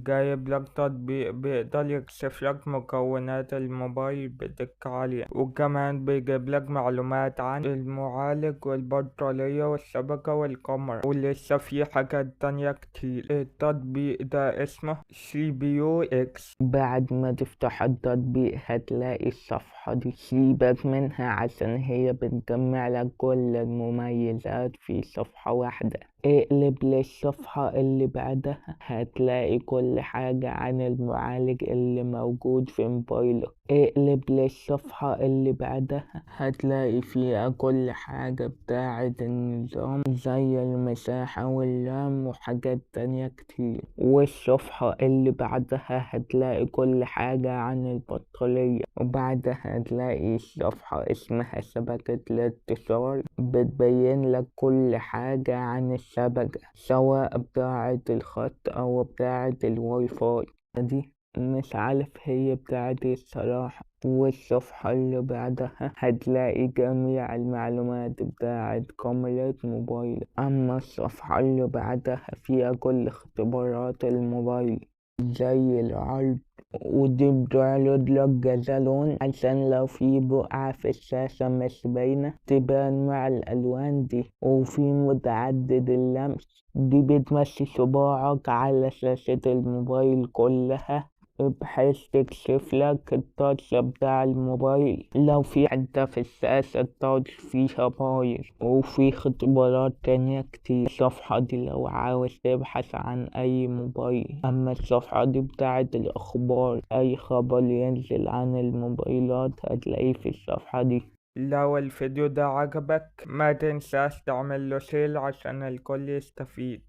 جايب لك تطبيق بيقدر يكشف لك مكونات الموبايل بدقة عالية، وكمان بيجيب لك معلومات عن المعالج والبطارية والشبكة والكاميرا، ولسه في حاجات تانية كتير. التطبيق ده اسمه CPU X. بعد ما تفتح التطبيق هتلاقي الصفحة دي، سيبك منها عشان هي بتجمع لك كل المميزات في صفحة واحدة. اقلب للصفحة اللي بعدها هتلاقي كل حاجة عن المعالج اللي موجود في موبايلك. اقلب للصفحة اللي بعدها هتلاقي فيها كل حاجة بتاعة النظام زي المساحة والرام وحاجات تانية كتير. والصفحة اللي بعدها هتلاقي كل حاجة عن البطارية، وبعدها هتلاقي صفحة اسمها شبكة الاتصال بتبين لك كل حاجة عن الشبكة سواء بتاعة الخط أو بتاعة الواي فاي. دي مش عارف هي بتاعة الصراحة. والصفحة اللي بعدها هتلاقي جميع المعلومات بتاعة كاميرا موبايل. أما الصفحة اللي بعدها فيها كل اختبارات الموبايل زي العرض، ودي بتعرض لك كذا لون عشان لو في بقعة في الشاشة مش باينة تبان مع الألوان دي. وفي متعدد اللمس، دي بتمشي صباعك على شاشة الموبايل كلها بحيث تكشف لك التاتش بتاع الموبايل لو في حتة في الشاشة التاتش فيها بايظ. وفي اختبارات تانية كتير. الصفحة دي لو عاوز تبحث عن أي موبايل. أما الصفحة دي بتاعة الأخبار، أي خبر ينزل عن الموبايلات هتلاقيه في الصفحة دي. لو الفيديو ده عجبك ما تنساش تعمل له شير عشان الكل يستفيد.